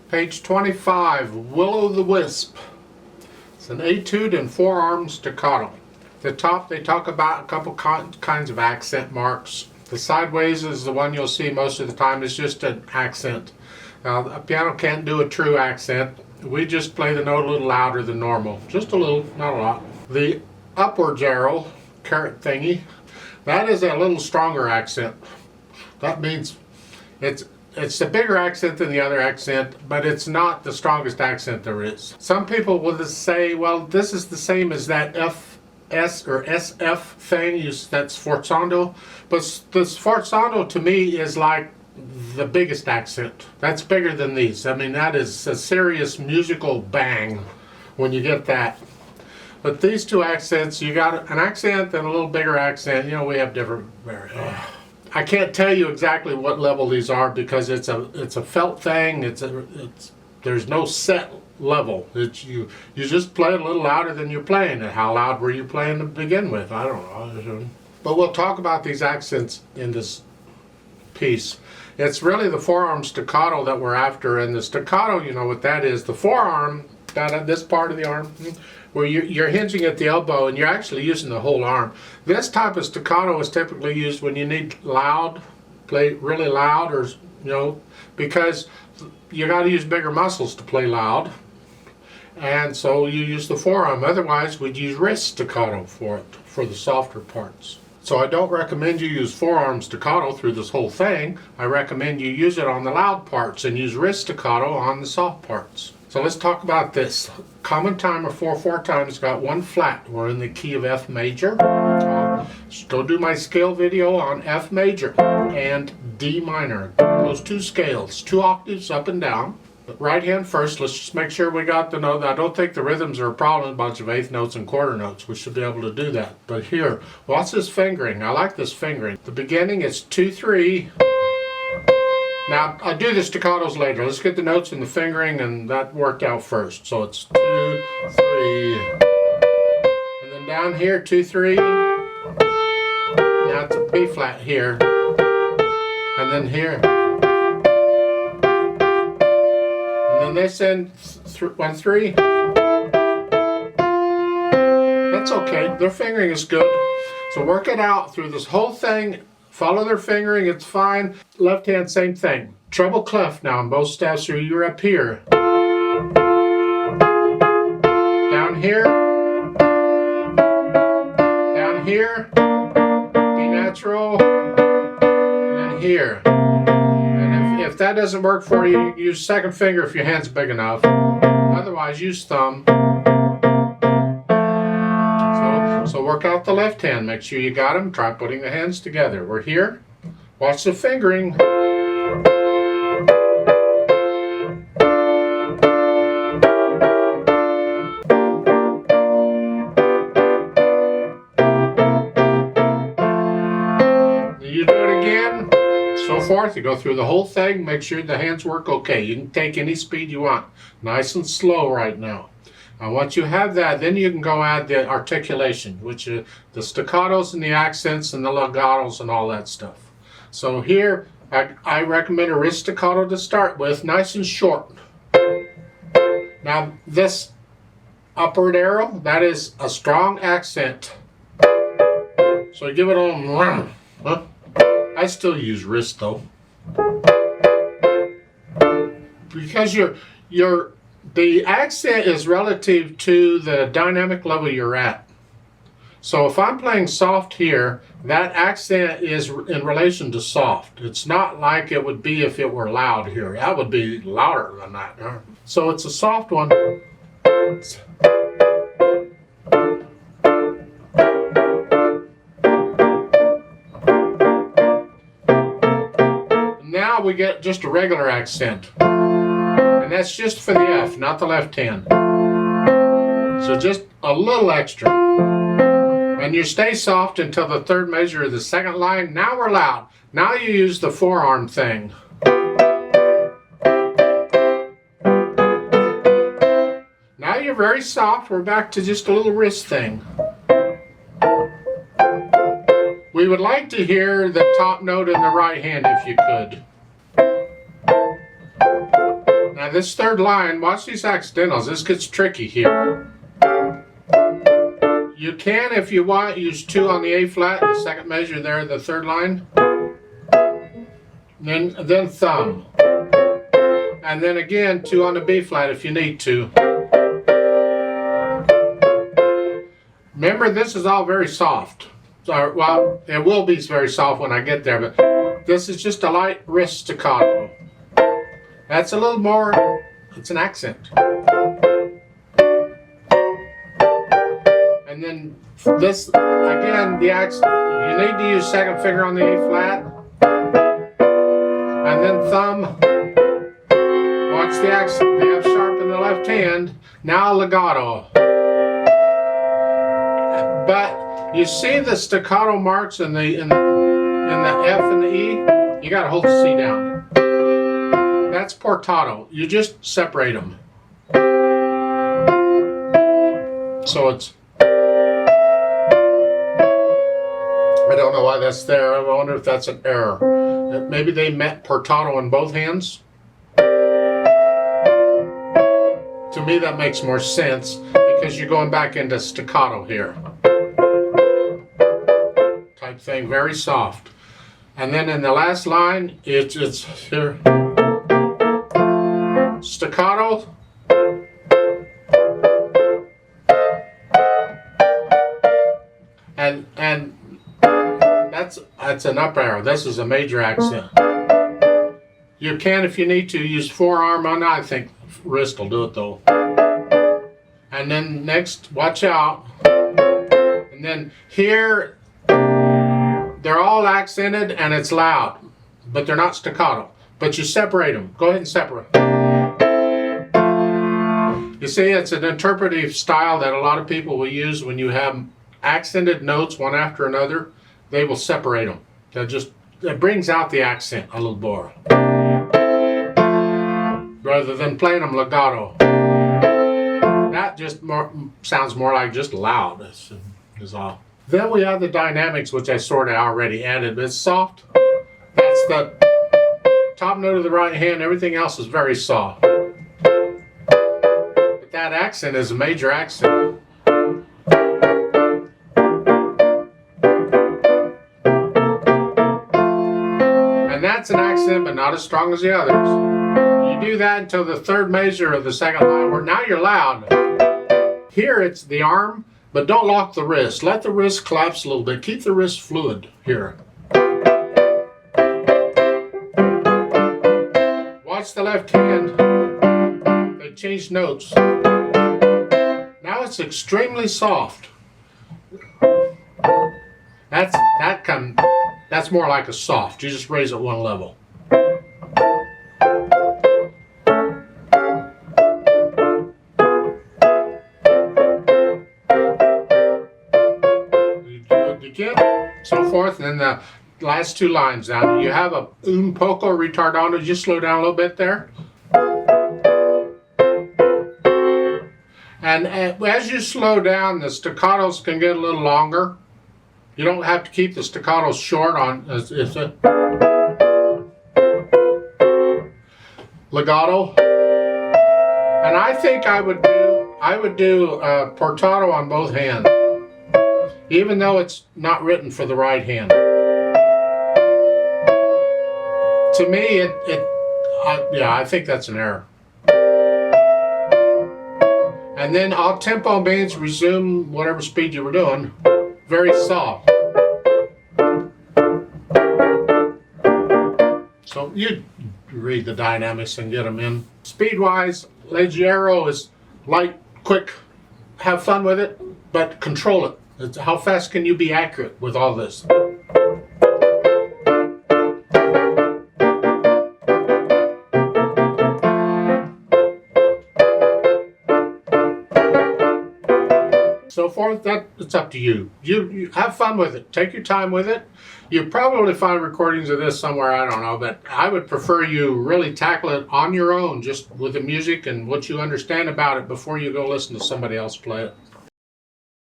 Page 25, Will-o'-the-Wisp. It's an etude in four-arm staccato. At the top they talk about a couple kinds of accent marks. The sideways is the one you'll see most of the time. It's just an accent. Now a piano can't do a true accent. We just play the note a little louder than normal. Just a little, not a lot. The upwards arrow, caret thingy, that is a little stronger accent. That means it's a bigger accent than the other accent, but it's not the strongest accent there is. Some people will just say, well, this is the same as that FS or SF thing, that's sforzando. But the sforzando to me is like the biggest accent. That's bigger than these. I mean, that is a serious musical bang when you get that. But these two accents, you got an accent and a little bigger accent. You know, we have different variations. I can't tell you exactly what level these are because it's a felt thing. There's no set level. You just play a little louder than you're playing it. How loud were you playing to begin with? I don't know. But we'll talk about these accents in this piece. It's really the forearm staccato that we're after, and the staccato, you know what that is. The forearm, this part of the arm, where you're hinging at the elbow and you're actually using the whole arm. This type of staccato is typically used when you need play really loud, or because you got to use bigger muscles to play loud, and so you use the forearm. Otherwise, we'd use wrist staccato for it, for the softer parts. So I don't recommend you use forearm staccato through this whole thing. I recommend you use it on the loud parts and use wrist staccato on the soft parts. So let's talk about this. Common timer 4/4 times got one flat. We're in the key of F major. Still do my scale video on F major and D minor. Those two scales, 2 octaves up and down. Right hand first. Let's just make sure we got the note. I don't think the rhythms are a problem. A bunch of eighth notes and quarter notes. We should be able to do that. But here, what's this fingering? I like this fingering. The beginning is 2, 3. Now, I do the staccatos later. Let's get the notes and the fingering, and that worked out first. So it's 2, 3. And then down here, 2, 3. Now it's a B flat here. And then here. And then this end, 1, 3. That's okay. Their fingering is good. So work it out through this whole thing. Follow their fingering, it's fine. Left hand, same thing. Treble clef now on both steps, so you're up here. Down here. Down here. B natural. And then here. And if that doesn't work for you, use second finger if your hand's big enough. Otherwise, use thumb. So work out the left hand. Make sure you got them. Try putting the hands together. We're here. Watch the fingering. You do it again. So forth. You go through the whole thing. Make sure the hands work okay. You can take any speed you want. Nice and slow right now. Now once you have that, then you can go add the articulation, which is the staccatos and the accents and the legatos and all that stuff. So here, I recommend a wrist staccato to start with, nice and short. Now this upward arrow, that is a strong accent. So give it on. Huh? I still use wrist though. Because the accent is relative to the dynamic level you're at. So if I'm playing soft here, that accent is in relation to soft. It's not like it would be if it were loud here. That would be louder than that. So it's a soft one. Now we get just a regular accent. And that's just for the F, not the left hand. So just a little extra. And you stay soft until the third measure of the second line. Now we're loud. Now you use the forearm thing. Now you're very soft. We're back to just a little wrist thing. We would like to hear the top note in the right hand if you could. Now this third line, watch these accidentals. This gets tricky here. You can, if you want, use 2 on the A flat in the second measure there, the third line. Then thumb. And then again 2 on the B flat if you need to. Remember, this is all very soft. So, well, it will be very soft when I get there, but this is just a light wrist staccato. That's a little more, it's an accent. And then this, again, the accent, you need to use second finger on the A flat. And then thumb. Watch the accent, the F sharp in the left hand. Now legato. But you see the staccato marks in the F and the E? You gotta hold the C down. That's portato. You just separate them. So it's, I don't know why that's there. I wonder if that's an error. Maybe they meant portato in both hands. To me that makes more sense because you're going back into staccato here. Type thing, very soft. And then in the last line, it's here. Staccato. And that's an up arrow. This is a major accent. You can, if you need to, use forearm on. I think wrist will do it though. And then next, watch out. And then here, they're all accented and it's loud, but they're not staccato. But you separate them. Go ahead and separate. You see, it's an interpretive style that a lot of people will use when you have accented notes one after another. They will separate them. It brings out the accent a little more, rather than playing them legato. That just sounds more like just loud. Is all. Then we have the dynamics, which I sort of already added. It's soft. That's the top note of the right hand. Everything else is very soft. But that accent is a major accent. And that's an accent, but not as strong as the others. You do that until the third measure of the second line, where now you're loud. Here it's the arm, but don't lock the wrist. Let the wrist collapse a little bit. Keep the wrist fluid here. Watch the left hand. They changed notes. Now it's extremely soft. That's more like a soft. You just raise it one level. So forth, and then the last 2 lines down. You have a un poco retardado. Just slow down a little bit there. And as you slow down, the staccatos can get a little longer. You don't have to keep the staccatos short on legato. And I think I would do portato on both hands, even though it's not written for the right hand. To me, I think that's an error. And then all tempo means resume whatever speed you were doing. Very soft. So you read the dynamics and get them in. Speed-wise, leggero is light, quick. Have fun with it, but control it. How fast can you be accurate with all this? So forth, it's up to you. You have fun with it. Take your time with it. You'll probably find recordings of this somewhere, I don't know, but I would prefer you really tackle it on your own, just with the music and what you understand about it before you go listen to somebody else play it.